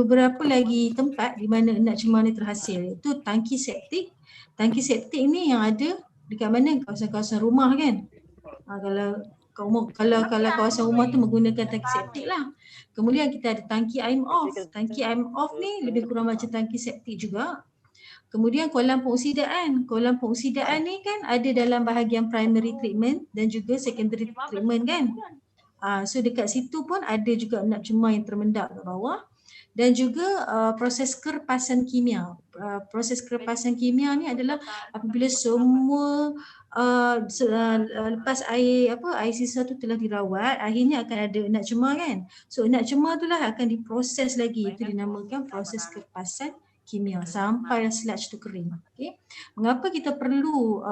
beberapa lagi tempat di mana enak cemar ni terhasil, iaitu tangki septik. Tangki septik ni yang ada dekat mana? Kawasan-kawasan rumah kan. Kalau kawasan rumah tu menggunakan tangki septik lah. Kemudian kita ada tangki air off. Tangki air off ni lebih kurang macam tangki septik juga. Kemudian kolam pengoksidaan. Kolam pengoksidaan ni kan ada dalam bahagian primary treatment dan juga secondary treatment kan. So dekat situ pun ada juga endap cemar yang termendak ke bawah. Dan juga proses kerpasan kimia. Proses kerpasan kimia ni adalah apabila semua lepas air sisa tu telah dirawat, akhirnya akan ada endap cemar kan. So endap cemar tu lah akan diproses lagi, itu dinamakan proses kerpasan kimia sampai sludge tu kering. Okay. Mengapa kita perlu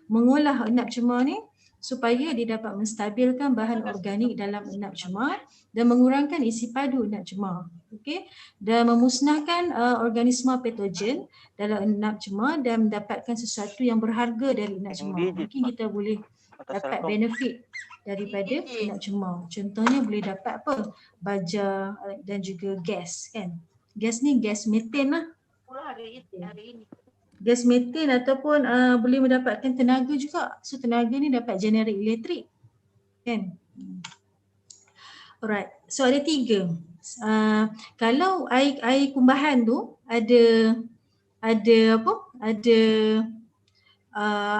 mengolah endap cemar ni? Supaya dia dapat menstabilkan bahan organik dalam endap cemar dan mengurangkan isi padu endap cemar. Okay. Dan memusnahkan organisma patogen dalam endap cemar dan mendapatkan sesuatu yang berharga dari endap cemar. Mungkin kita boleh dapat benefit daripada endap cemar. Contohnya boleh dapat apa? Baja dan juga gas kan. Gas ni gas metan lah. Gas metan ataupun boleh mendapatkan tenaga juga. So tenaga ni dapat generate elektrik kan. Alright, so ada 3. Kalau air kumbahan tu ada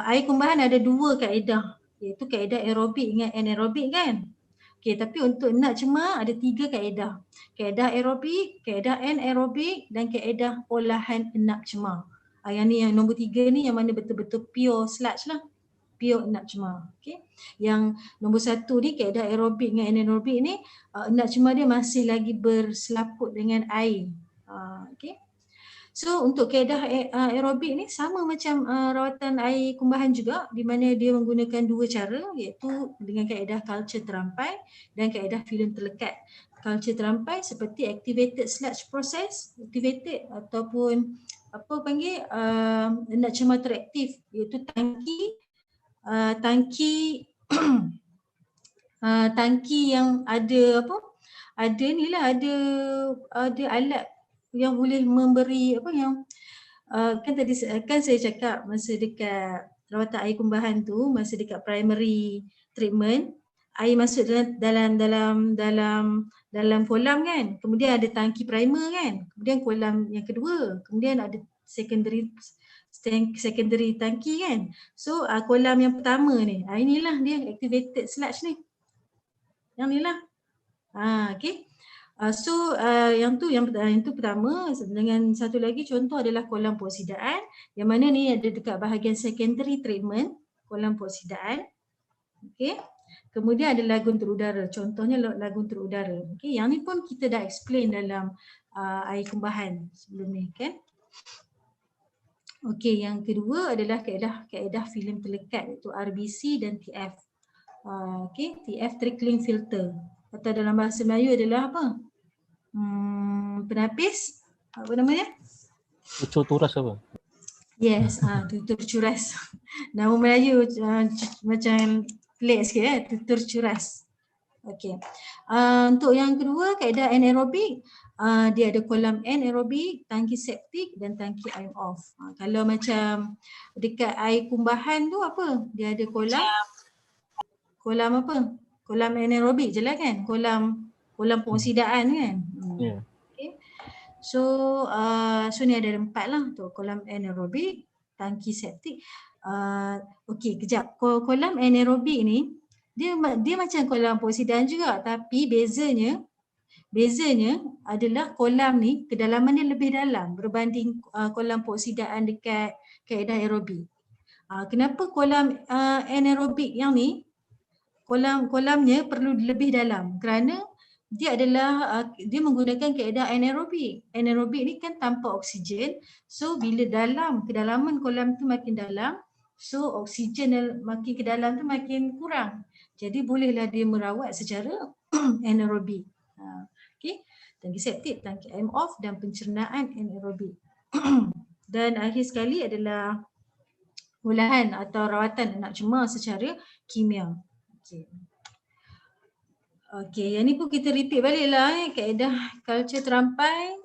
air kumbahan ada 2 kaedah, iaitu kaedah aerobik dengan anaerobik kan. Okey, tapi untuk endap cemar ada 3 kaedah. Kaedah aerobik, kaedah anaerobik dan kaedah olahan endap cemar. Yang ni yang nombor 3 ni yang mana betul-betul pure sludge lah. Pure endap cemar. Okay. Yang nombor 1 ni kaedah aerobik dengan anaerobik ni endap cemar dia masih lagi berselaput dengan air. Okay. So untuk kaedah aerobik ni sama macam rawatan air kumbahan juga, di mana dia menggunakan 2 cara, iaitu dengan kaedah culture terampai dan kaedah filem terlekat. Culture terampai seperti activated sludge process, activated ataupun endap cemar teraktif, iaitu tangki yang ada ada alat yang boleh memberi kan saya cakap masa dekat rawatan air kumbahan tu, masa dekat primary treatment, air masuk dalam kolam kan, kemudian ada tangki primer kan, kemudian kolam yang kedua, kemudian ada secondary tangki kan. So kolam yang pertama ni, inilah dia activated sludge ni. Yang ni lah. Okay. Yang tu pertama. Dengan satu lagi contoh adalah kolam pengoksidaan, yang mana ni ada dekat bahagian secondary treatment, kolam pengoksidaan. Okay. Kemudian ada lagun terudara, contohnya lagun terudara. Okay. Yang ni pun kita dah explain dalam air kumbahan sebelum ni kan. Okey, yang kedua adalah kaedah filem terlekat, iaitu RBC dan TF. Okey, TF trickling filter atau dalam bahasa Melayu adalah apa? Penapis, apa namanya? Ucur turas apa? Yes, tutur curas. Nama Melayu macam pelik sikit tutur curas. Okey. Untuk yang kedua, kaedah anaerobik, dia ada kolam anaerobik, tangki septik dan tangki air off. Kalau macam dekat air kumbahan tu apa? Dia ada kolam apa? Kolam anaerobik je lah kan? Kolam pengoksidaan kan? Yeah. Okay. So ni ada 4 lah untuk kolam anaerobik, tangki septik. Okey, kejap. Kolam anaerobik ni dia macam kolam pengoksidaan juga, tapi bezanya adalah kolam ni kedalaman dia lebih dalam berbanding kolam pengoksidaan dekat kaedah aerobik. Kenapa kolam anaerobik yang ni kolamnya perlu lebih dalam? Kerana dia menggunakan kaedah anaerobik. Anaerobik ni kan tanpa oksigen. So bila kedalaman kolam tu makin dalam, so oksigen makin ke dalam tu makin kurang. Jadi bolehlah dia merawat secara anaerobik. Okey. Tangki septik, tangki air off dan pencernaan anaerobik. Dan akhir sekali adalah olahan atau rawatan endap cemar secara kimia. Okay. Okey, yang ni pun kita repeat balik lah kaedah culture terampai,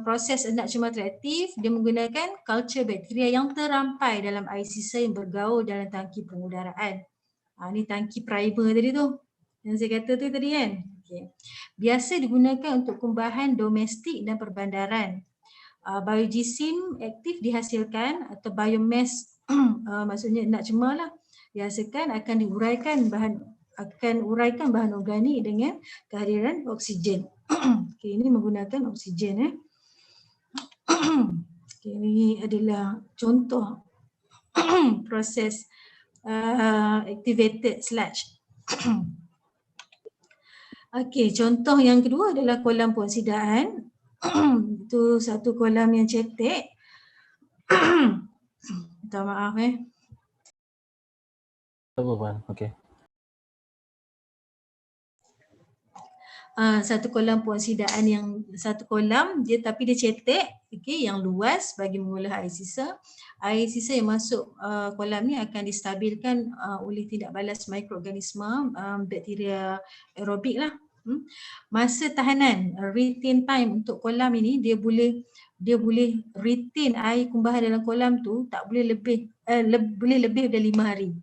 proses enak cuma reaktif, dia menggunakan culture bakteria yang terampai dalam air sisa yang bergaul dalam tangki pengudaraan. Ni tangki primer tadi tu, yang saya kata tu tadi kan. Okay. Biasa digunakan untuk kumbahan domestik dan perbandaran. Biogesim aktif dihasilkan atau biomass maksudnya enak cemar lah, dihasilkan akan uraikan bahan organik dengan kehadiran oksigen. Okay, ini menggunakan oksigen. Okay, ini adalah contoh proses activated sludge. Okey, contoh yang kedua adalah kolam pengosidaan. Itu satu kolam yang cetek. Minta maaf Apa Puan? Okey. Satu kolam pengosidaan yang satu kolam dia tapi dia cetek, okey, yang luas bagi mengolah air sisa. Air sisa yang masuk kolam ni akan distabilkan oleh tindak balas mikroorganisma, bakteria aerobik lah. Masa tahanan retain time untuk kolam ini dia boleh retain air kumbahan dalam kolam tu tak boleh lebih boleh lebih dari 5 hari.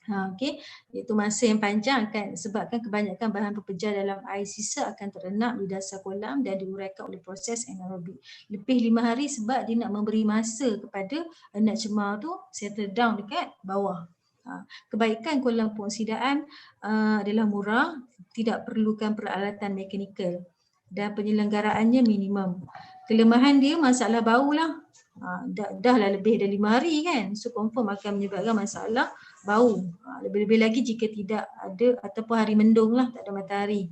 Okey, iaitu masa yang panjang akan sebabkan kebanyakan bahan pepejar dalam air sisa akan terendap di dasar kolam dan diuraikan oleh proses anaerobik. Lebih 5 hari sebab dia nak memberi masa kepada enak cemar tu settle down dekat bawah. Kebaikan kolam pengosidaan adalah murah, tidak perlukan peralatan mekanikal dan penyelenggaraannya minimum. Kelemahan dia masalah bau lah. Dah lah lebih dari 5 hari kan, so confirm akan menyebabkan masalah bau. Lebih-lebih lagi jika tidak ada ataupun hari mendung lah, tak ada matahari.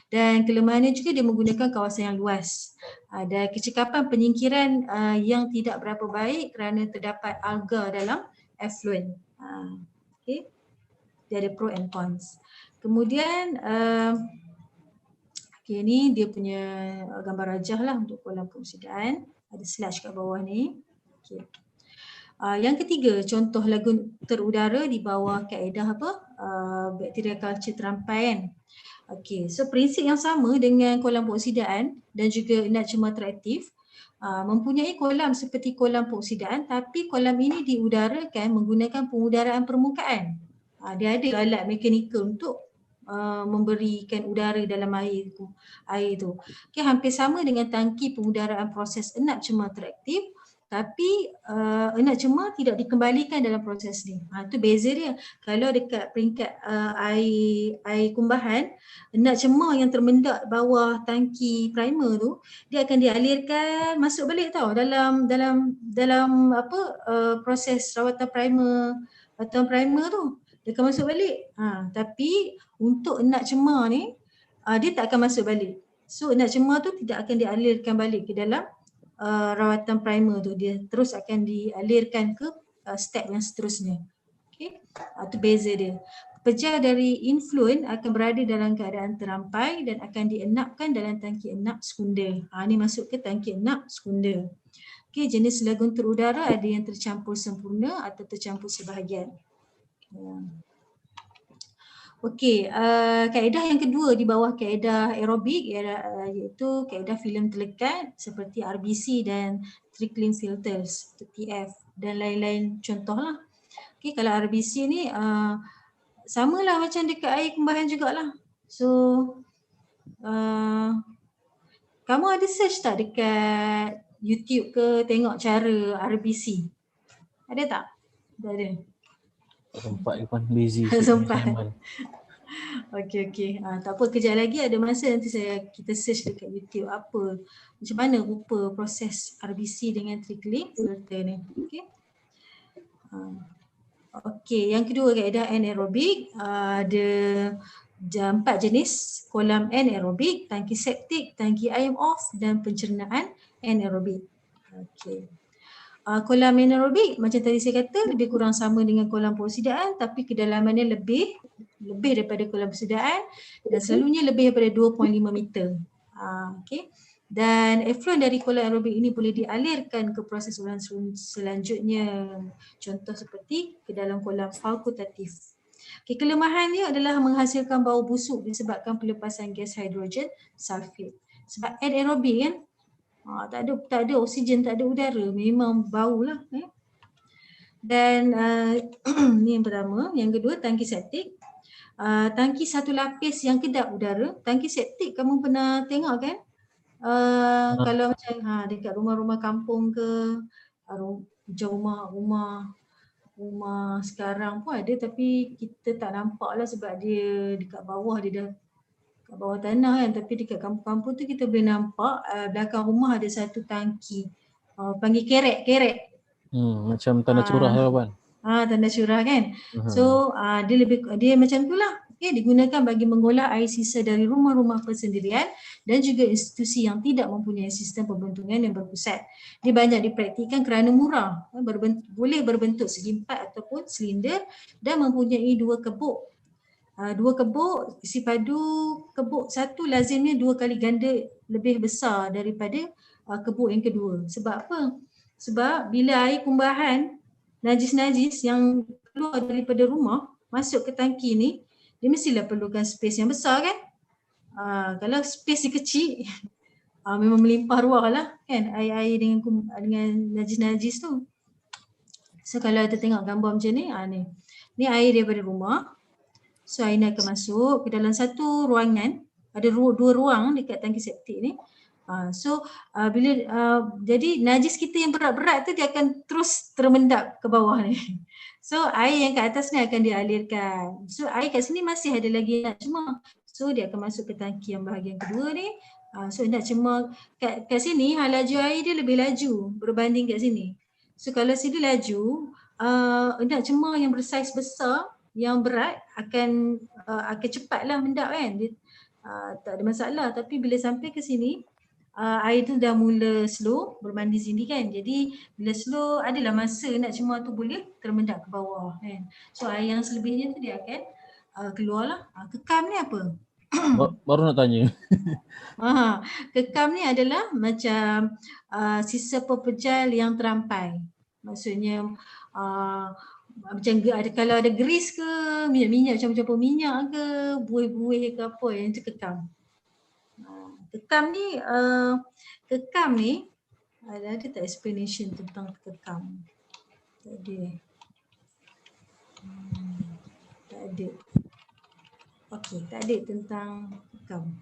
Dan kelemahannya juga dia menggunakan kawasan yang luas. Dan kecekapan penyingkiran yang tidak berapa baik kerana terdapat alga dalam effluent. Okay. Dia ada pro and cons. Kemudian okay, ni dia punya gambar rajah lah untuk kolam pengosidaan. Ada sludge kat bawah ni. Okay. Yang ketiga, contoh lagun terudara di bawah kaedah apa? Bakteria culture terampai kan. Okey, so prinsip yang sama dengan kolam pengosidaan dan juga enak cemar teraktif, mempunyai kolam seperti kolam pengosidaan tapi kolam ini diudarakan menggunakan pengudaraan permukaan. Dia ada alat mekanikal untuk memberikan udara dalam air tu. Okay, hampir sama dengan tangki pengudaraan proses enak cemar teraktif, tapi enak cemar tidak dikembalikan dalam proses ni. Itu beza dia. Kalau dekat peringkat air kumbahan, enak cemar yang termendak bawah tangki primer tu, dia akan dialirkan masuk balik tau dalam apa proses rawatan primer tu. Dia akan masuk balik. Tapi untuk enak cemar ni dia tak akan masuk balik. So enak cemar tu tidak akan dialirkan balik ke dalam rawatan primer tu, dia terus akan dialirkan ke step yang seterusnya. Okey, itu beza dia. Pepejar dari influent akan berada dalam keadaan terampai dan akan dienakkan dalam tangki enak sekunder. Ni masuk ke tangki enak sekunder. Okey, jenis lagun terudara ada yang tercampur sempurna atau tercampur sebahagian. Okey, kaedah yang kedua di bawah kaedah aerobik iaitu kaedah filem terlekat seperti RBC dan trickling filters, TF dan lain-lain contohlah. Okey, kalau RBC ni samalah macam dekat air kumbahan jugalah. So kamu ada search tak dekat YouTube ke tengok cara RBC? Ada tak? Tak ada. Sempat ke Puan, busy. Sempat. Okey. Tak apa, kejap lagi ada masa nanti kita search dekat YouTube apa macam mana rupa proses RBC dengan trickling filter ni. Okey. Okey, yang kedua kaedah anaerobik, ada 4 jenis kolam anaerobik, tangki septik, tangki IM-OFF dan pencernaan anaerobik. Okey. Kolam anaerobik macam tadi saya kata lebih kurang sama dengan kolam pengosidaan tapi kedalamannya lebih daripada kolam pengosidaan dan selalunya lebih daripada 2.5 meter. Okey. Dan effluent dari kolam aerobik ini boleh dialirkan ke proses ulang selanjutnya, contoh seperti ke dalam kolam fakultatif. Okay, kelemahan dia adalah menghasilkan bau busuk disebabkan pelepasan gas hidrogen sulfate. Sebab anaerobik kan, tak ada oksigen, tak ada udara, memang bau lah. Dan ni yang pertama. Yang kedua, tangki septik. Tangki satu lapis yang kedap udara. Tangki septik kamu pernah tengok kan? Kalau macam dekat rumah-rumah kampung ke, macam rumah sekarang pun ada, tapi kita tak nampak lah sebab dia dekat bawah, dia dah kat bawah tanah kan. Tapi dekat kampung-kampung tu kita boleh nampak belakang rumah ada satu tangki, panggil kerek. Macam tanda curah lah kan. Tanda curah kan. So dia macam tu lah. Okay, digunakan bagi mengolah air sisa dari rumah-rumah persendirian dan juga institusi yang tidak mempunyai sistem pembentungan yang berpusat. Dia banyak dipraktikkan kerana murah, boleh berbentuk segi empat ataupun silinder dan mempunyai dua kebuk. Dua kebuk isi padu, kebuk satu lazimnya 2 kali ganda lebih besar daripada kebuk yang kedua. Sebab apa? Sebab bila air kumbahan najis-najis yang keluar daripada rumah masuk ke tangki ni, dia mestilah perlukan space yang besar kan. Kalau space dia kecil, memang melimpah ruah lah kan air-air dengan najis-najis tu. So kalau kita tengok gambar macam ni, ni air daripada rumah. So air ni akan masuk ke dalam satu ruangan. Ada dua ruang dekat tangki septik ni. Jadi najis kita yang berat-berat tu dia akan terus termendap ke bawah ni. So air yang kat atas ni akan dialirkan. So air kat sini masih ada lagi nak cemar. So dia akan masuk ke tangki yang bahagian kedua ni. So nak cemar kat sini, laju air dia lebih laju berbanding kat sini. So kalau sini laju, nak cemar yang bersaiz besar, yang berat akan cepatlah mendap kan. Dia tak ada masalah. Tapi bila sampai ke sini, air tu dah mula slow berbanding sini kan. Jadi bila slow adalah masa nak cemar tu boleh termendap ke bawah kan. So air yang selebihnya tu dia akan keluarlah. Kekam ni apa? Baru nak tanya. Kekam ni adalah macam sisa pepejal yang terampai. Maksudnya macam kalau ada grease ke, minyak-minyak campur-campur minyak ke, buih-buih ke apa yang itu kekam. Kekam ni ada tak explanation tentang kekam? Tak ada. Okey, tak ada tentang kekam.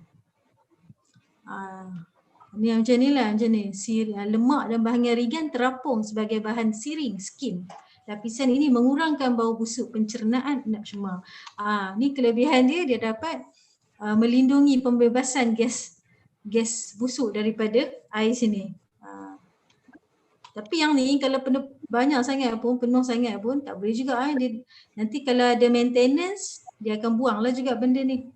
Ni macam ni lah, macam ni. Lemak dan bahagian ringan terapung sebagai bahan siring, skim. Lapisan ini mengurangkan bau busuk pencernaan nak cemar. Ni kelebihan dia dapat melindungi pembebasan gas busuk daripada air sini. Tapi yang ni kalau banyak sangat pun, penuh sangat pun tak boleh juga. Nanti kalau ada maintenance, dia akan buanglah juga benda ni.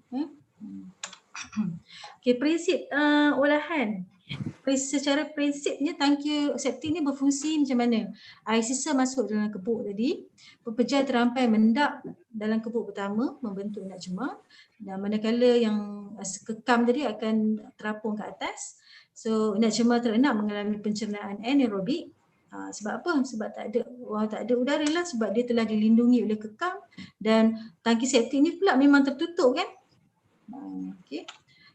Okay, prinsip olahan. Secara prinsipnya tangki septik ni berfungsi macam mana? Air sisa masuk dalam kebuk tadi, pepejal terampai mendap dalam kebuk pertama membentuk nak cemar, dan manakala yang kekam tadi akan terapung ke atas. So nak cemar terenap mengalami pencernaan anaerobik. Sebab apa? Sebab tak ada udara lah, sebab dia telah dilindungi oleh kekam, dan tangki septik ni pula memang tertutup kan. Okay.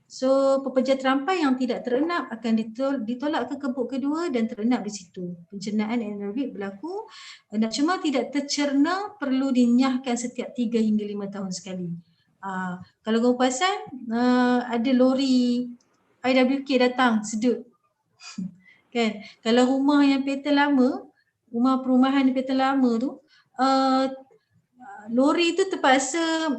So pepejal terampai yang tidak terenap akan ditolak ke kebuk kedua dan terenap di situ. Pencernaan anaerobik berlaku. Nak cemar tidak tercerna perlu dinyahkan setiap 3 hingga 5 tahun sekali. Kalau kamu perasan ada lori IWK datang sedut. Kan? Kalau rumah yang pattern lama, rumah perumahan pattern lama tu, lori tu terpaksa,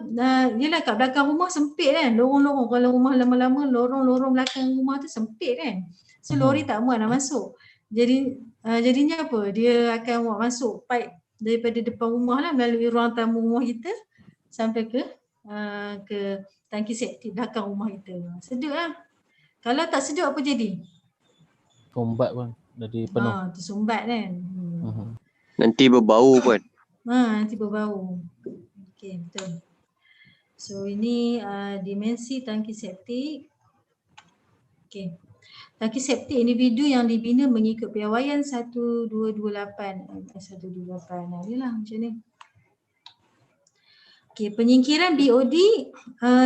yelah kat belakang rumah sempit kan, lorong-lorong. Kalau rumah lama-lama, lorong-lorong belakang rumah tu sempit kan. So lori tak muat nak masuk. Jadinya apa? Dia akan muat masuk pipe daripada depan rumah lah, melalui ruang tamu rumah kita sampai ke tangki septik belakang rumah kita. Sedut lah. Kalau tak sedut apa jadi? Sumbat pun jadi penuh. Tersumbat kan. Nanti berbau pun. Nanti berbau. Okey, betul. So ini dimensi tangki septik. Okey. Tangki septik individu yang dibina mengikut piawaian 1228. 1228. Inilah macam ni. Okey, penyingkiran BOD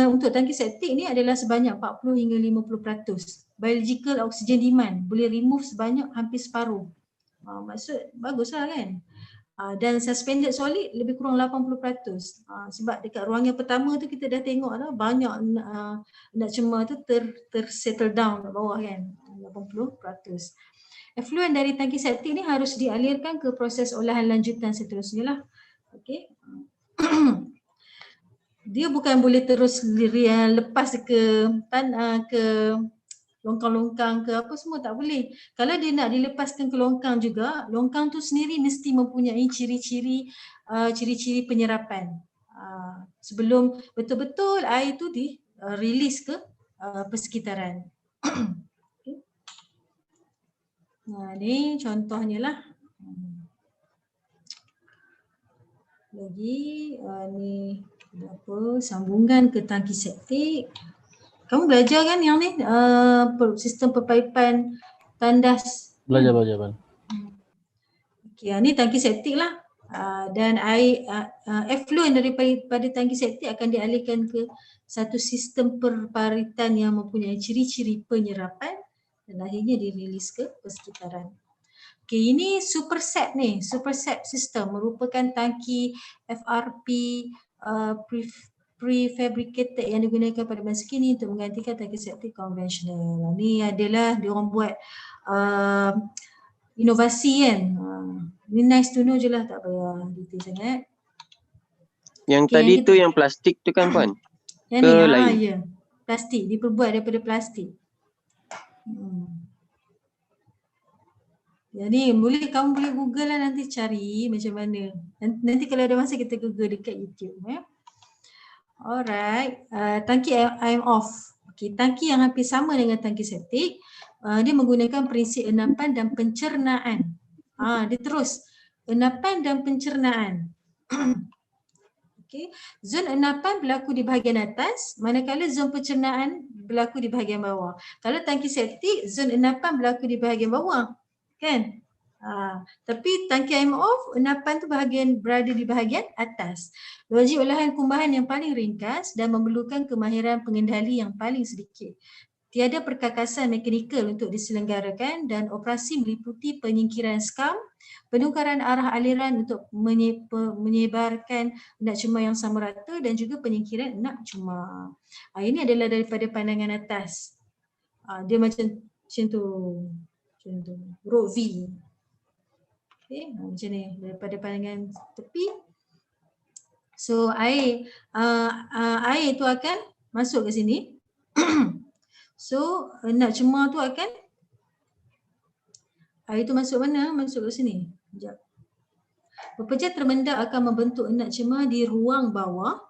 untuk tangki septik ni adalah sebanyak 40 hingga 50%. Biological oxygen demand boleh remove sebanyak hampir separuh. Maksud baguslah kan. Dan suspended solid lebih kurang 80%. Sebab dekat ruangan pertama tu kita dah tengok dah banyak nak cema tu tersettle down kat bawah kan, 80%. Effluent dari tangki septik ni harus dialirkan ke proses olahan lanjutan seterusnya lah. Okey. Dia bukan boleh terus lepas ke longkang-longkang ke apa semua, tak boleh. Kalau dia nak dilepaskan ke longkang juga, longkang tu sendiri mesti mempunyai ciri-ciri penyerapan. Sebelum betul-betul air tu release ke persekitaran. Okay. Ni contohnya lah. Lagi ni apa, sambungan ke tangki septik. Kamu belajar kan yang ni sistem perpaipan tandas? Belajar Bang. Okey, ni tangki septik lah. Dan air effluent daripada tangki septik akan dialihkan ke satu sistem perparitan yang mempunyai ciri-ciri penyerapan dan akhirnya dirilis ke persekitaran. Okey, ini superset ni, superset system merupakan tangki FRP prefabricated yang digunakan pada masa kini untuk menggantikan tangki septik konvensional. Ni adalah diorang buat inovasi kan. Ni nice to know je lah, tak payah detail sangat. Yang Okay, tadi yang tu yang plastik tu kan Puan? Yang Ke ni lain? ya. Plastik, diperbuat daripada plastik. Jadi kamu boleh Google lah, nanti cari macam mana. Nanti kalau ada masa kita Google dekat YouTube ya. Alright, tangki I'm off. Okay, tangki yang hampir sama dengan tangki septik, dia menggunakan prinsip enapan dan pencernaan. Dia terus enapan dan pencernaan. Okay. Zon enapan berlaku di bahagian atas, manakala zon pencernaan berlaku di bahagian bawah. Kalau tangki septik, zon enapan berlaku di bahagian bawah, kan? Tapi tangki I'm off, enapan tu berada di bahagian atas. Logik olahan kumbahan yang paling ringkas dan memerlukan kemahiran pengendali yang paling sedikit. Tiada perkakasan mekanikal untuk diselenggarakan dan operasi meliputi penyingkiran skam, penukaran arah aliran untuk menyebarkan nak cuma yang sama rata dan juga penyingkiran nak cuma. Ini adalah daripada pandangan atas. Dia macam tu. Rod V. Okay, macam ni daripada pandangan tepi. So air tu akan masuk ke sini. So nak cemar tu air tu masuk mana? Masuk ke sini. Sekejap. Pepejat termendak akan membentuk nak cemar di ruang bawah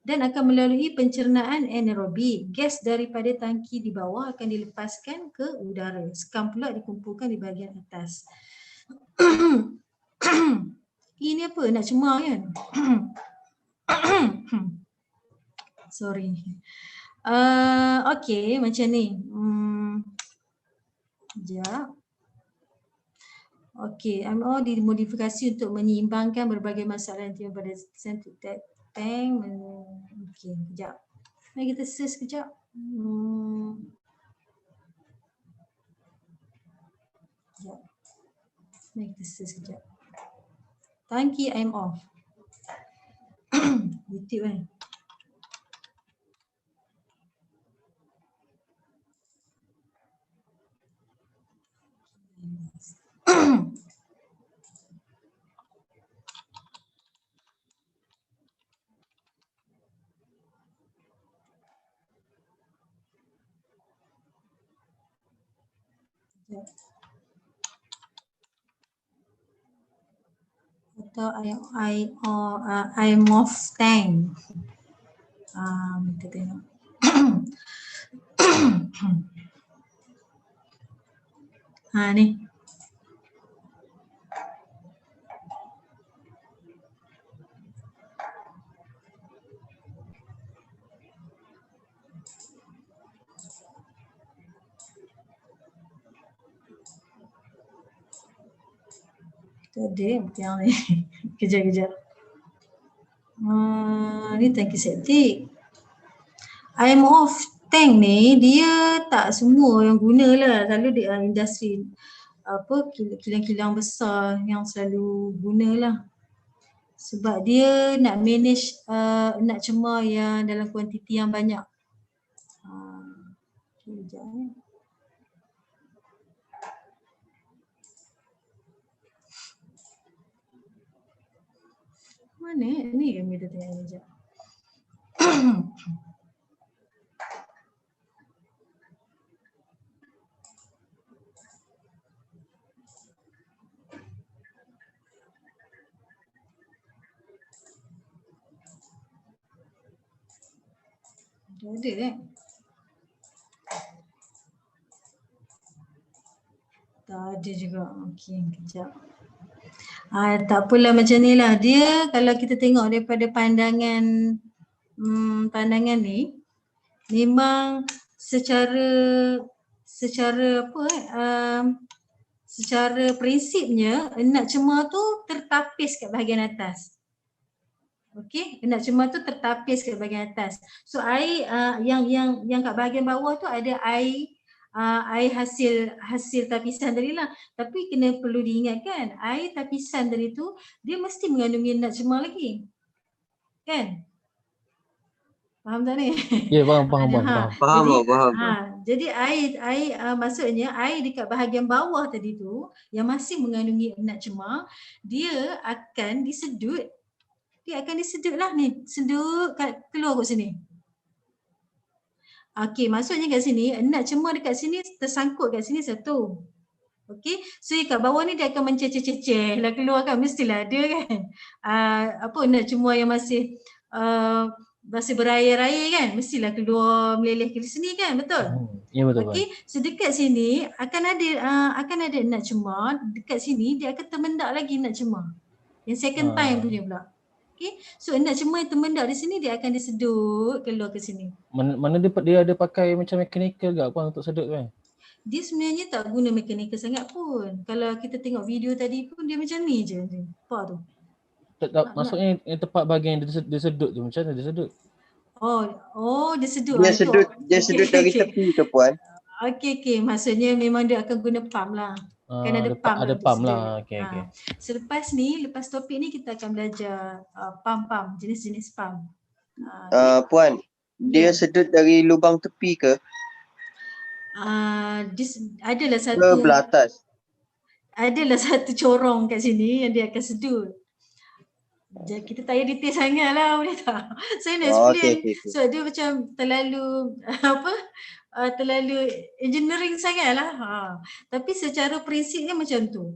dan akan melalui pencernaan anaerobik. Gas daripada tangki di bawah akan dilepaskan ke udara. Skam pula dikumpulkan di bahagian atas. Ini apa? Nak cemar kan? Sorry. Okay, macam ni. Sekejap. Okay, MO dimodifikasi untuk menyeimbangkan berbagai masalah yang timbul pada sentral tank. Okay, sekejap. Mari kita search sekejap. Sekejap. Mari kita search sekejap. Tangki I'm off. YouTube kan. Atau I'm off tank. Kita tengok. Ni. Tadi yang ni. Kejap. Ni tangki septik. IMOF tank ni dia tak semua yang guna lah. Selalu di industri kilang-kilang besar yang selalu guna lah. Sebab dia nak manage nak cemar yang dalam kuantiti yang banyak. Sekejap ni. Mana ni kami dah tengok sekejap. Ada tak ada juga. Okey, kejap. Tak apalah macam ni lah. Dia kalau kita tengok daripada pandangan ni memang secara prinsipnya enak cemar tu tertapis kat bahagian atas. Okey, enak cemar tu tertapis kat bahagian atas. So air yang kat bahagian bawah tu ada air hasil tapisan tadi lah. Tapi perlu diingatkan, air tapisan tadi tu dia mesti mengandungi enak cemar lagi. Kan? Faham tak ni? Ya, faham. Jadi air maksudnya air dekat bahagian bawah tadi tu yang masih mengandungi enak cemar, dia akan disedut. Dia akan disedut lah ni. Sedut keluar kat sini. Okey, maksudnya kat sini enak cemar dekat sini tersangkut kat sini satu. Okey, so kat bawah ni dia akan menceceh-ceceh lah keluar kan, mestilah ada kan. Enak cemar yang masih berair-air kan, mestilah keluar meleleh ke sini kan, betul? Ya, betul. Okey, so dekat sini akan ada enak cemar, dekat sini dia akan termendak lagi enak cemar. Yang second time punya pula. Okay, so enak cemar yang termendak di sini dia akan disedut keluar ke sini. Mana dia ada pakai macam mechanical ke apa untuk sedut kan? Dia sebenarnya tak guna mechanical sangat pun. Kalau kita tengok video tadi pun dia macam ni je. Nampak tu? Maksudnya yang tepat bahagian dia sedut tu macam mana dia sedut? Dia sedut. Dia sedut dari tepi ke puan? Okey. Maksudnya memang dia akan guna pump lah. Kan ada pump ada pump lah. Okey. Lepas topik ni kita akan belajar pump, jenis-jenis pump. Puan, dia sedut dari lubang tepi ke? Adalah ke belah atas? Adalah satu corong kat sini yang dia akan sedut. Kita tak payah detail sangat lah, boleh tak? Saya nak explain. Okay. So dia macam terlalu terlalu engineering sangat lah. Tapi secara prinsipnya macam tu.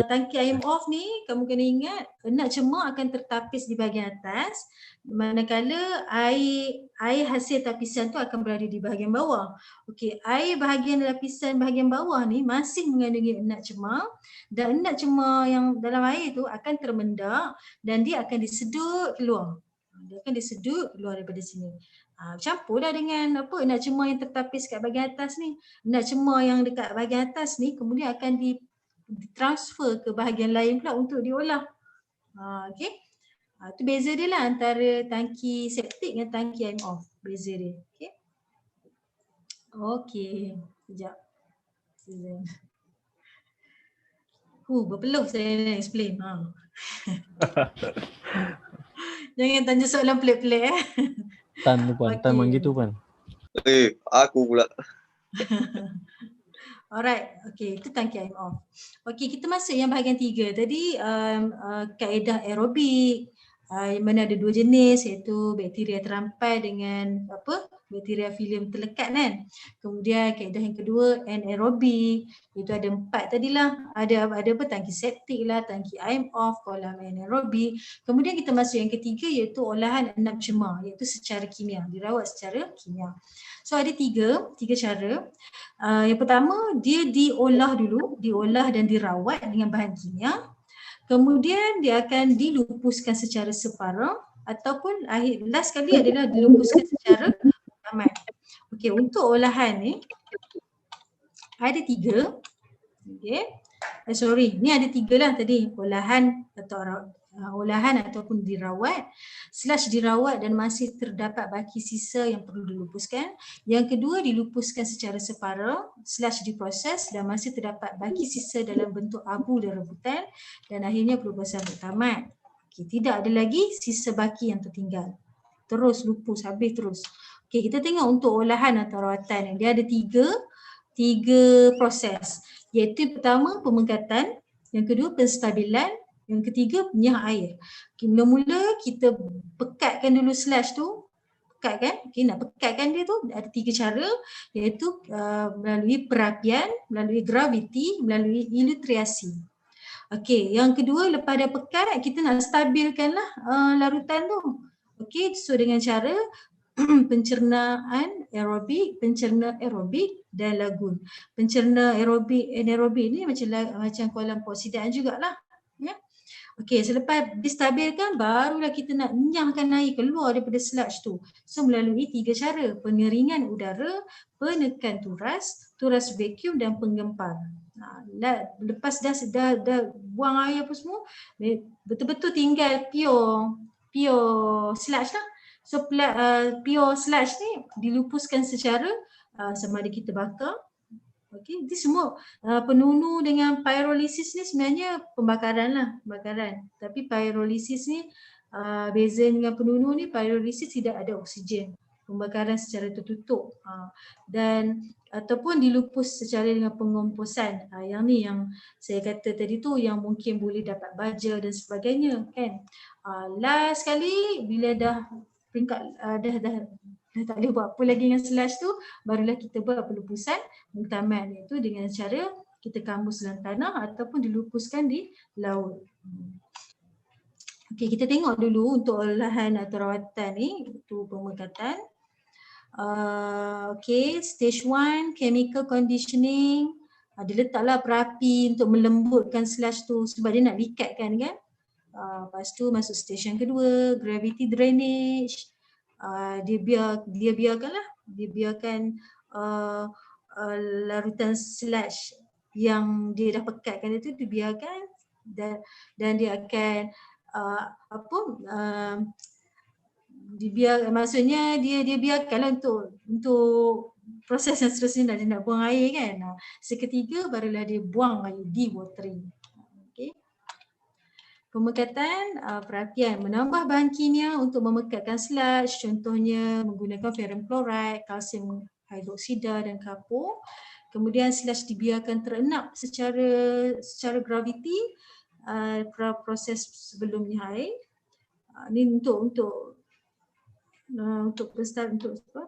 Tangki IMOF ni kamu kena ingat enak cemar akan tertapis di bahagian atas, manakala air hasil tapisan tu akan berada di bahagian bawah. Okey, air lapisan bahagian bawah ni masih mengandungi enak cemar, dan enak cemar yang dalam air tu akan termendak dan dia akan disedut keluar. Dia akan disedut keluar daripada sini. Campurlah dengan enak cemar yang tertapis kat bahagian atas ni. Enak cemar yang dekat bahagian atas ni kemudian akan ditransfer ke bahagian lain pula untuk diolah. Okey. Itu beza dia lah antara tangki septik dengan tangki IMOF. Beza dia. Okey. Okey. Sekejap. Berpeluh saya nak explain. Jangan tanya soalan pelik-pelik Tan tu puan, Tan gitu puan. Aku pula. Alright, okay, itu tangki IMOF. Okay, kita masuk yang bahagian 3. Tadi kaedah aerobik, mana ada 2 jenis, iaitu bakteria terampai dengan bakteria filium terlekat kan. Kemudian kaedah yang kedua anaerobik, iaitu ada 4 tadilah. Ada tangki septik lah, tangki IMOF, kolam anaerobik. Kemudian kita masuk yang ketiga iaitu olahan enap cemar, iaitu secara kimia, dirawat secara kimia. So ada tiga cara. Yang pertama dia diolah dan dirawat dengan bahan kimia. Kemudian dia akan dilupuskan secara separa ataupun last sekali adalah dilupuskan secara utama. Okey, untuk olahan ni ada 3. Okey. Ni ada 3 lah tadi. Olahan atau olahan ataupun dirawat, dirawat dan masih terdapat baki sisa yang perlu dilupuskan. Yang kedua, dilupuskan secara separa, diproses dan masih terdapat baki sisa dalam bentuk abu dan rebutan, dan akhirnya pelupusan bertamat. Tidak ada lagi sisa baki yang tertinggal. Terus lupus, habis terus. Kita tengok untuk olahan atau rawatan, dia ada tiga proses, iaitu pertama pemegatan, yang kedua penstabilan, yang ketiga penyah air. Mula-mula kita pekatkan dulu tu, nak pekatkan dia tu ada 3 cara, iaitu melalui perapian, melalui graviti, melalui ilutriasi. Yang kedua, lepas dah pekat, kita nak stabilkanlah larutan tu. So dengan cara pencernaan aerobik, pencerna aerobik dan lagun. Pencerna aerobik, anaerobik ni macam kolam peoksidaan jugalah. Selepas distabilkan, barulah kita nak nyahkan air keluar daripada sludge tu. So melalui 3 cara, pengeringan udara, penekan turas vacuum dan penggempar. Lepas dah buang air apa semua, betul-betul tinggal pure sludge lah. So pure sludge ni dilupuskan secara sama ada kita bakar. Ini semua penunu dengan pyrolysis ni sebenarnya pembakaran. Tapi pyrolysis ni beza dengan penunu ni, pyrolysis tidak ada oksigen. Pembakaran secara tertutup dan ataupun dilupus secara dengan pengomposan. Yang ni yang saya kata tadi tu, yang mungkin boleh dapat baja dan sebagainya kan. Last kali bila dah tak boleh buat apa lagi dengan sludge tu, barulah kita buat pelupusan muktamad, iaitu dengan cara kita kambus dalam tanah ataupun dilupuskan di laut. Kita tengok dulu untuk olahan atau rawatan ni, itu pemegatan. Stage 1, chemical conditioning. Dia letaklah perapi untuk melembutkan sludge tu sebab dia nak likatkan kan. Lepas tu masuk stage yang kedua, gravity drainage. Dia biarkan larutan sludge yang dia dah pekatkan itu dibiarkan dan dia akan maksudnya dia biarkanlah untuk proses yang seterusnya, dia nak buang air kan. Seketiga barulah dia buang air, dewatering. Pemekatan, perapian, menambah bahan kimia untuk memekatkan sludge, contohnya menggunakan ferrum chloride, kalsium hidroksida dan kapur. Kemudian sludge dibiarkan terenap secara graviti, proses sebelumnya air. Ini untuk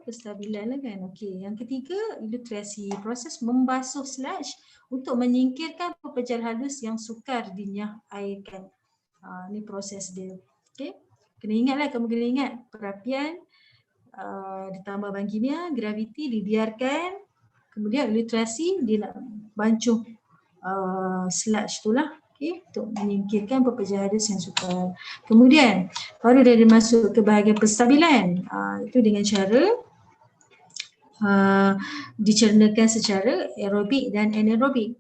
penstabilan lah kan. Yang ketiga, ilutriasi, proses membasuh sludge untuk menyingkirkan pepejal halus yang sukar dinyah airkan. Ni proses dia. Kamu kena ingat perapian, ditambah bahan kimia, graviti dibiarkan, kemudian ilutrasi dia nak bancuh sludge tu lah, untuk menyingkirkan pepejal halus yang sukar. Kemudian baru dia masuk ke bahagian penstabilan, itu dengan cara dicernakan secara aerobik dan anaerobik.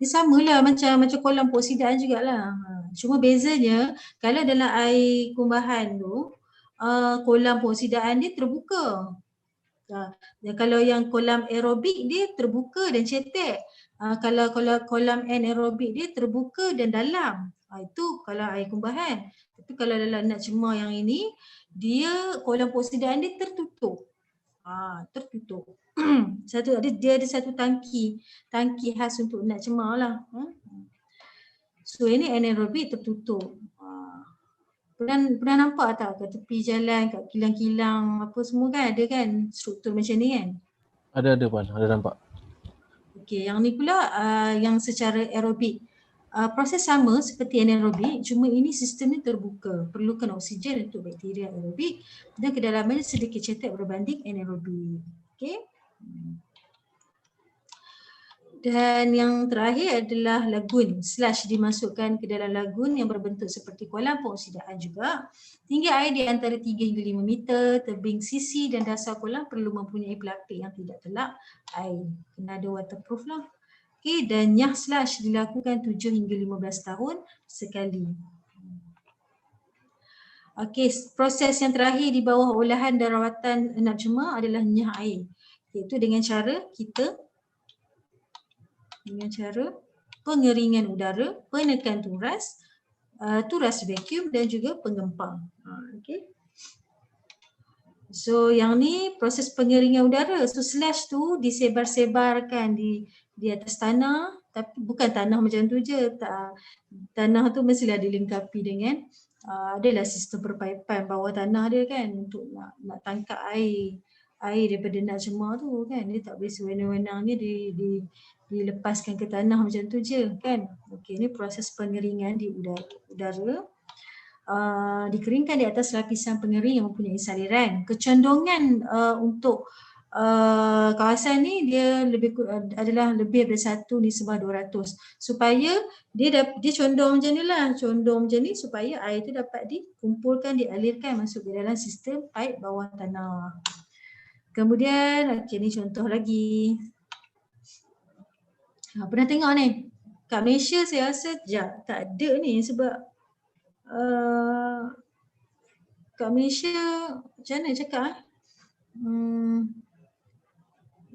Dia samalah macam kolam peoksidaan jugalah. Cuma bezanya kalau dalam air kumbahan tu, kolam peoksidaan dia terbuka. Dan kalau yang kolam aerobik dia terbuka dan cetek. Kalau kolam anaerobik dia terbuka dan dalam. Itu kalau air kumbahan. Tapi kalau dalam nak cemar yang ini, dia kolam peoksidaan dia tertutup. Tertutup. Dia ada satu tangki khas untuk nak cemar lah. So ini anaerobik tertutup. Pernah nampak tak kat tepi jalan, kat kilang-kilang apa semua kan, ada kan struktur macam ni kan? Ada Puan, ada nampak. Yang ni pula yang secara aerobik. Proses sama seperti anaerobik, cuma ini sistemnya terbuka, perlukan oksigen untuk bakteria aerobik dan kedalamannya sedikit cetek berbanding anaerobik. Dan yang terakhir adalah lagun. Sludge dimasukkan ke dalam lagun yang berbentuk seperti kolam peoksidaan juga. Tinggi air di antara 3 hingga 5 meter, tebing sisi dan dasar kolam perlu mempunyai pelapik yang tidak telap air. Kena ada waterproof lah. Dan nyah sludge dilakukan 7 hingga 15 tahun sekali. Okey, proses yang terakhir di bawah olahan dan rawatan enak cema adalah nyah air. Iaitu dengan cara pengeringan udara, penekan turas, turas vacuum dan juga penggempar. Okey. So yang ni proses pengeringan udara. So slash tu disebar-sebarkan di atas tanah, tapi bukan tanah macam tu je. Tanah tu mestilah dilengkapi dengan adalah sistem perpaipan bawah tanah dia kan, untuk nak tangkap air daripada nak cemar tu kan. Dia tak boleh sewenang-wenangnya dilepaskan ke tanah macam tu je kan. Okey, ni proses pengeringan di udara. Dikeringkan di atas lapisan pengering yang mempunyai saliran. Kecondongan untuk kawasan ni dia adalah lebih daripada 1/200 supaya dia condong macam ni lah, condong macam ni supaya air tu dapat dikumpulkan, dialirkan masuk ke dalam sistem paip bawah tanah. Kemudian ni contoh lagi. Pernah tengok ni kat Malaysia, saya rasa tak ada ni sebab kat Malaysia macam mana cakap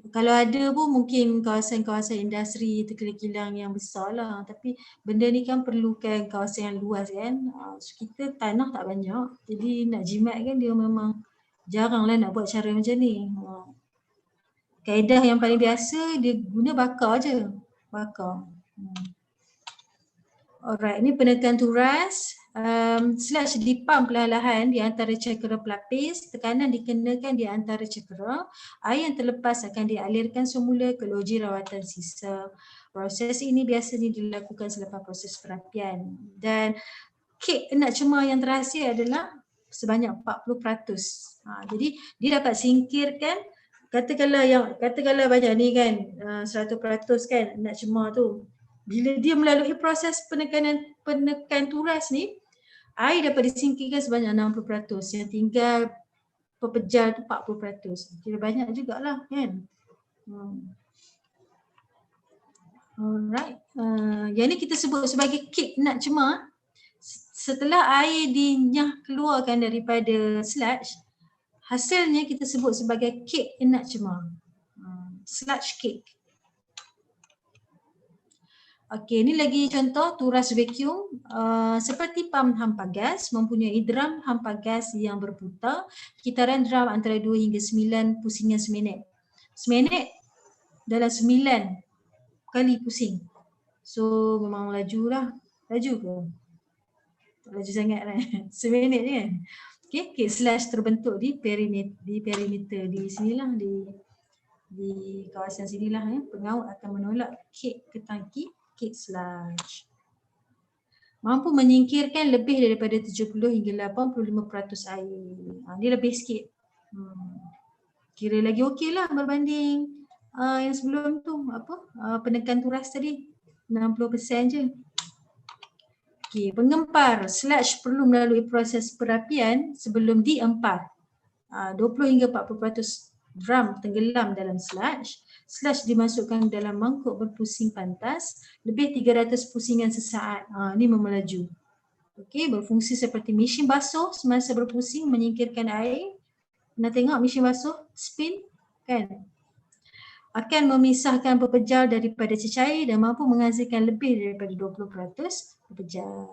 kalau ada pun mungkin kawasan-kawasan industri terkilang-kilang yang besar lah, tapi benda ni kan perlukan kawasan yang luas kan. So kita tanah tak banyak, jadi nak jimat kan dia memang jarang lah nak buat cara macam ni. Kaedah yang paling biasa dia guna bakar je, bakar. Alright, ni penekan turas. Sludge dipam perlahan-lahan di antara cakera pelapis, tekanan dikenakan di antara cakera, air yang terlepas akan dialirkan semula ke loji rawatan sisa. Proses ini biasanya dilakukan selepas proses perapian, dan kek enak cemar yang terhasil adalah sebanyak 40%. Jadi dia dapat singkirkan, katakanlah banyak ni kan, 100% kan enak cemar tu. Bila dia melalui proses penekan turas ni, air dapat disingkirkan sebanyak 60%, yang tinggal pepejal tu 40%. Kira banyak jugalah kan. Alright. Yang ni kita sebut sebagai kek enak cemar. Setelah air dinyah keluarkan daripada sludge, hasilnya kita sebut sebagai kek enak cemar. Sludge cake. Okey, ni lagi contoh turas vacuum. Seperti pam hampa gas, mempunyai drum hampa gas yang berputar. Kitaran drum antara 2 hingga 9 pusingan seminit. Seminit dalam 9 kali pusing. So memang laju lah. Laju ke? Tak laju sangat lah. Seminit je kan. Okey, kek sludge terbentuk di perimeter di sinilah, di kawasan sinilah. Pengaut akan menolak kek ke tangki kek sludge. Mampu menyingkirkan lebih daripada 70 hingga 85% air. Dia lebih sikit. Kira lagi okey lah berbanding yang sebelum tu, penekan turas tadi 60% je. Okey, pengempar. Sludge perlu melalui proses perapian sebelum diempar. 20 hingga 40% drum tenggelam dalam sludge. Sludge dimasukkan dalam mangkuk berpusing pantas, lebih 300 pusingan sesaat. Ni memelaju. Okey, berfungsi seperti mesin basuh semasa berpusing menyingkirkan air. Pernah tengok mesin basuh spin kan? Akan memisahkan pepejal daripada cecair dan mampu menghasilkan lebih daripada 20% pepejal.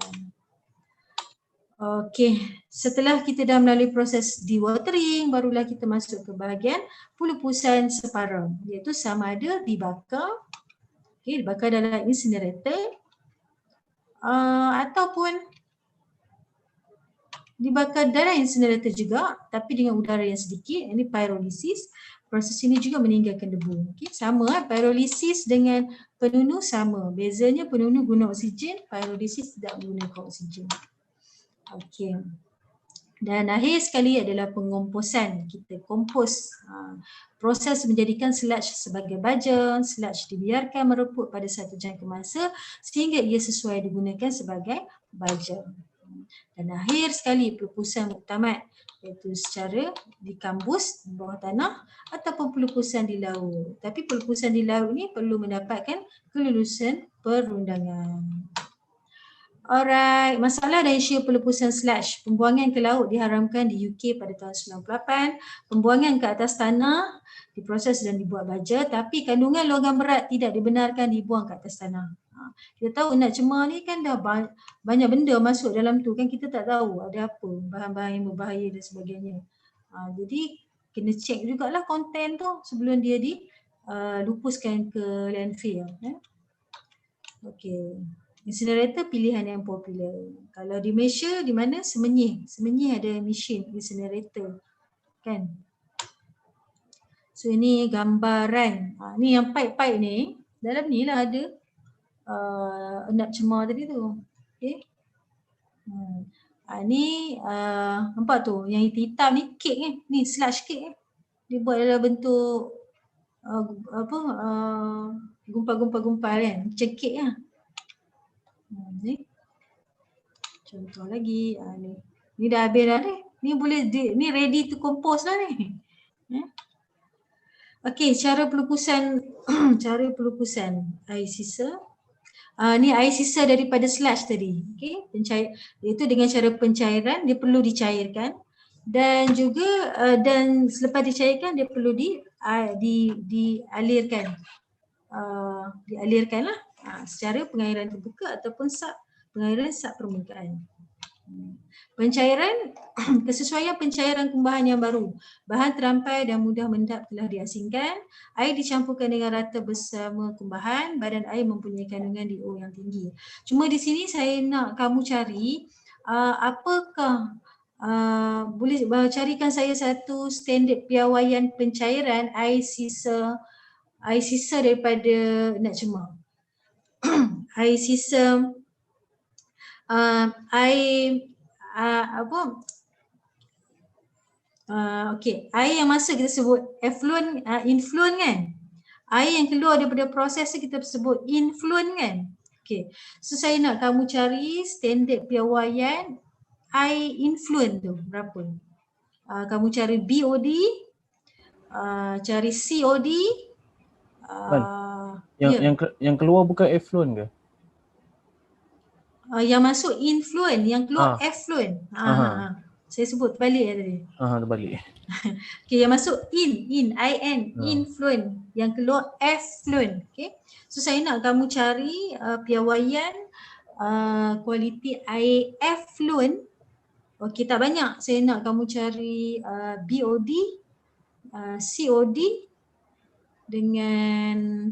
Okey, setelah kita dah melalui proses dewatering, barulah kita masuk ke bahagian pelupusan separa, iaitu sama ada dibakar, dibakar dalam incinerator ataupun dibakar dalam incinerator juga tapi dengan udara yang sedikit. Ini pyrolysis. Proses ini juga meninggalkan debu. Sama pyrolysis dengan penunu sama. Bezanya penunu guna oksigen, pyrolysis tidak menggunakan oksigen. Okey. Dan akhir sekali adalah pengomposan. Kita kompos. Proses menjadikan sludge sebagai baja. Sludge dibiarkan mereput pada satu jangka masa sehingga ia sesuai digunakan sebagai baja. Dan akhir sekali pelupusan muktamad, iaitu secara dikambus di bawah tanah ataupun pelupusan di laut. Tapi pelupusan di laut ni perlu mendapatkan kelulusan perundangan. Alright, masalah dan isu pelepasan sludge. Pembuangan ke laut diharamkan di UK pada tahun 98. Pembuangan ke atas tanah diproses dan dibuat baja, tapi kandungan logam berat tidak dibenarkan dibuang ke atas tanah. Kita tahu nak cemar ni kan dah banyak benda masuk dalam tu kan, kita tak tahu ada apa, bahan-bahan yang berbahaya dan sebagainya. Jadi kena check jugalah konten tu sebelum dia lupuskan ke landfill. Okey. Incinerator pilihan yang popular. Kalau di Malaysia, di mana? Semenyih. Semenyih ada mesin incinerator. Kan? So ini gambaran. Ni yang pipe-pipe ni, dalam ni lah ada endap cemar tadi tu. Okay. Ni nampak tu, yang hitam ni kek kan? Ni sludge kek kan? Dia buat dalam bentuk gumpal-gumpal-gumpal kan? Macam kek lah. Ni. Contoh lagi, ni dah habis dah ni. Ni boleh, ni ready to compose lah ni. Okey, cara pelupusan cara pelupusan air sisa. Ni air sisa daripada sludge tadi. Okey, iaitu dengan cara pencairan, dia perlu dicairkan dan juga dan selepas dicairkan dia perlu dialirkan. Dialirkanlah secara pengairan terbuka ataupun pengairan sub permukaan. Pencairan, kesesuaian pencairan kumbahan yang baru. Bahan terampai dan mudah mendap telah diasingkan. Air dicampurkan dengan rata bersama kumbahan. Badan air mempunyai kandungan DO yang tinggi. Cuma di sini saya nak kamu cari apakah boleh carikan saya satu standard piawaian pencairan air sisa daripada nak cemar. Air sisa air yang masuk kita sebut effluent, influent kan. Air yang keluar daripada proses kita sebut influent kan. Okay. So saya nak kamu cari standard piawaian air influent tu berapa. Kamu cari BOD, cari COD. Yang keluar bukan effluent ke? Yang masuk influent, yang keluar effluent. Saya sebut balik tadi. Terbalik. Okay, yang masuk in, influent, yang keluar effluent. Okay. So saya nak kamu cari piawaian kualiti air effluent. Okay, tak banyak. Saya nak kamu cari BOD, COD dengan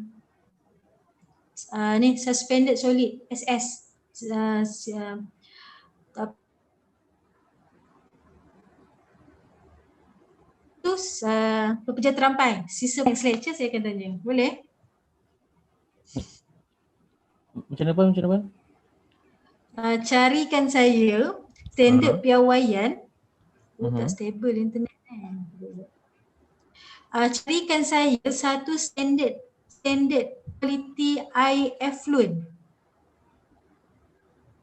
ni suspended solid, SS. Terus pekerja terampai, sisa lecture saya akan tanya. Boleh? Macam mana? Carikan saya standard piawaian. Tak stable internet kan. Carikan saya satu standard quality air effluent.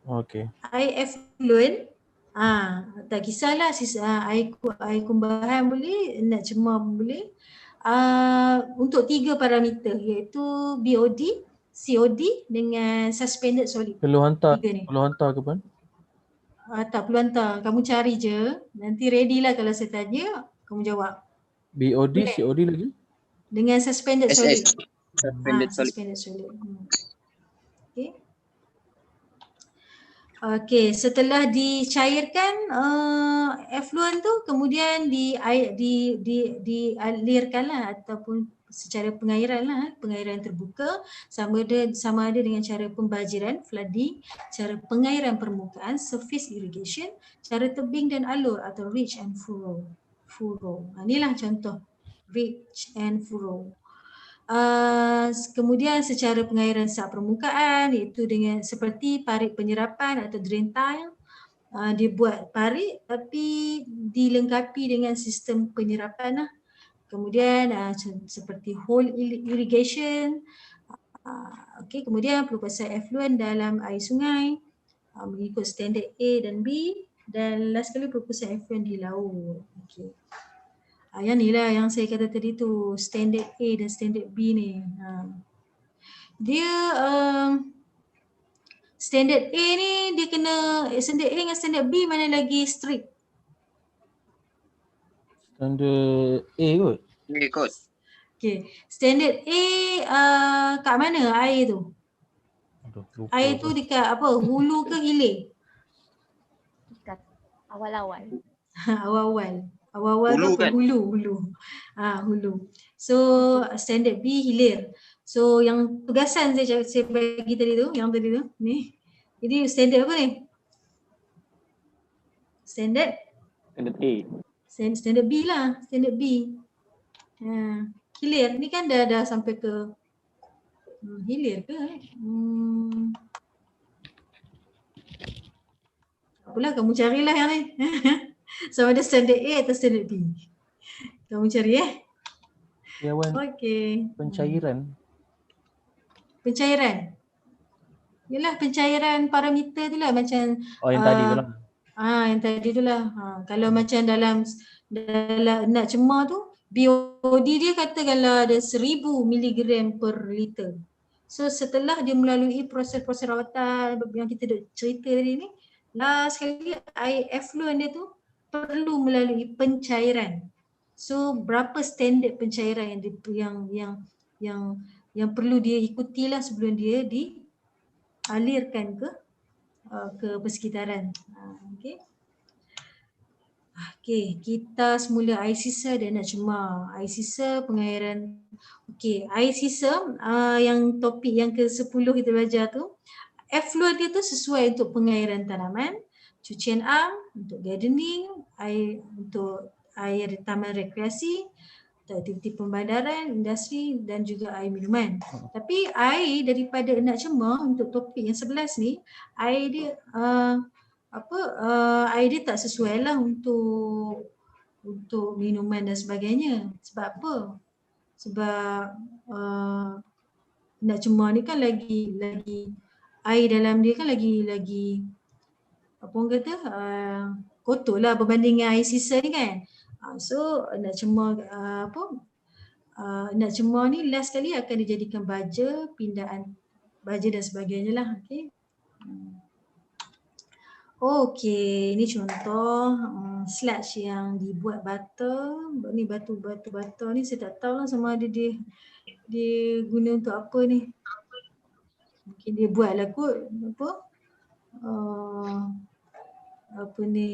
Okey. Air effluent, tak kisahlah air kumbahan boleh, nak cemar pun boleh. Untuk 3 parameter iaitu BOD, COD dengan suspended solid. Perlu hantar ke Puan? Tak perlu hantar, kamu cari je. Nanti ready lah kalau saya tanya, kamu jawab. BOD, boleh? COD lagi? Dengan suspended solid. Suspended solid. Okay. Okey, setelah dicairkan effluent tu kemudian dialirkanlah ataupun secara pengairan terbuka sama ada dengan cara pembajiran flooding, cara pengairan permukaan surface irrigation, cara tebing dan alur atau ridge and furrow. Inilah contoh ridge and furrow. Kemudian secara pengairan sub permukaan iaitu dengan seperti parit penyerapan atau drain tile. Dia buat parit tapi dilengkapi dengan sistem penyerapan lah. Kemudian seperti hole irrigation. Kemudian pelupasan effluent dalam air sungai mengikut standard A dan B, dan last kali pelupasan effluent di laut. Yang ni lah yang saya kata tadi tu, standard A dan standard B ni. Dia Standard A ni dia kena, standard A dengan standard B mana lagi strict? Standard A kot. Ikut. Okay, standard A kat mana air tu? Aduh, lupa Air tu pun. dekat apa? Hulu ke hilir? Dekat awal-awal. Awal-awal. Awal-awal tu Hulu apa? kan? Hulu. Hulu. So standard B hilir. So yang tugasan saya bagi tadi tu, yang tadi tu ni. Jadi standard apa ni? Standard Standard A. standard B lah, standard B. Hilir ni kan dah sampai ke hilir ke? Apalah, kamu carilah yang ni. Sama ada standard A atau standard B. Kamu cari Ya Wan, Okey. pencairan. Pencairan. Yalah pencairan parameter tu lah macam Oh yang tadi tu lah. yang tadi tu lah. Kalau macam dalam nak cemar tu BOD dia katakanlah ada 1000 mg per liter. So setelah dia melalui proses-proses rawatan yang kita dah cerita tadi ni, last sekali air effluent dia tu perlu melalui pencairan. So berapa standard pencairan yang perlu dia ikutilah sebelum dia dialirkan ke persekitaran. Okey, kita semula air sisa dan nak cemar. Air sisa pengairan. Okey, air sisa yang topik yang ke-10 kita belajar tu, effluent dia tu sesuai untuk pengairan tanaman, cucian untuk gardening, air untuk air taman rekreasi, untuk aktiviti pembandaran, industri dan juga air minuman. Tapi air daripada nak cemar untuk topik yang 11 ni, air dia air dia tak sesuai lah untuk minuman dan sebagainya. Sebab apa? Sebab nak cemar ni kan lagi air dalam dia kan lagi apa orang kata kotor lah berbanding dengan air sisa ni kan. So nak cemar nak cemar ni last kali akan dijadikan baja, pindaan baja dan sebagainya lah. Okey, ni contoh sludge yang dibuat bata. Ni batu-batu bata ni saya tak tahu lah sama ada dia guna untuk apa ni. Mungkin dia buat lah kot apa ni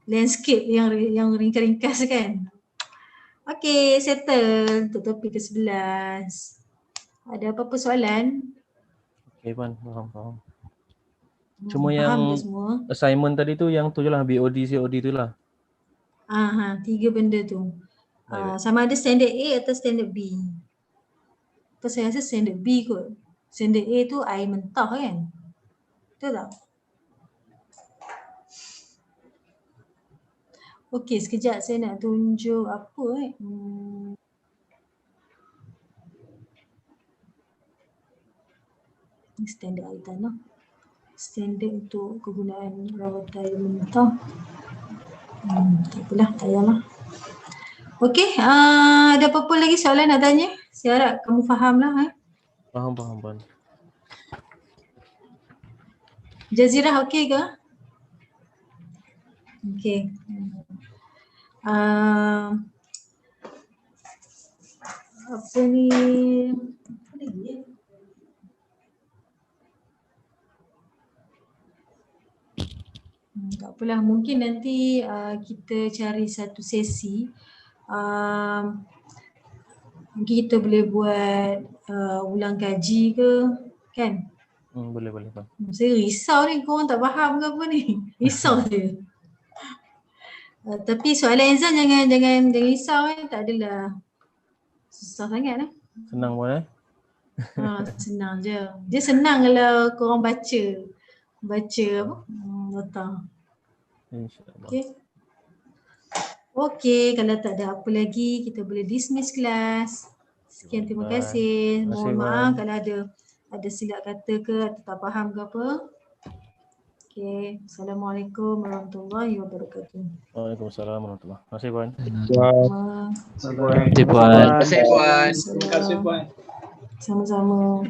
landscape yang ringkas-ringkas kan. Okey, settle untuk topik ke-11. Ada apa-apa soalan? Okey Wan, faham. Cuma Faham yang ke semua? assignment tadi tu yang tu je lah, BOD, COD tu lah. 3 benda tu. Baik. Sama ada standard A atau standard B. Atau saya rasa standard B kot. Standard A tu air mentah kan? Betul tak? Okey, sekejap saya nak tunjuk apa Ini standard air tanah. Standard untuk kegunaan rawatan air mentah. Tak apalah, tak payahlah. Okey, ada apa-apa lagi soalan nak tanya? Saya harap kamu faham lah. Faham Wan. Jazirah okey ke? Okey. Apa ni? Apa lagi tak apalah, mungkin nanti kita cari satu sesi. Mungkin kita boleh buat ulang kaji ke kan? Boleh Bang. Saya risau ni korang tak faham ke apa ni. Risau saya. Tapi soalan exam jangan risau tak adalah susah sangat Senang Wan senang je. Dia senang kalau korang baca apa? Nota. InsyaAllah. Okey, kalau tak ada apa lagi kita boleh dismiss kelas. Sekian, terima kasih. Mohon maaf kalau ada silap kata ke atau tak faham ke apa. Okey, Assalamualaikum warahmatullahi wabarakatuh. Waalaikumsalam warahmatullahi wabarakatuh. Terima kasih Wan. Terima kasih Puan. Sama-sama.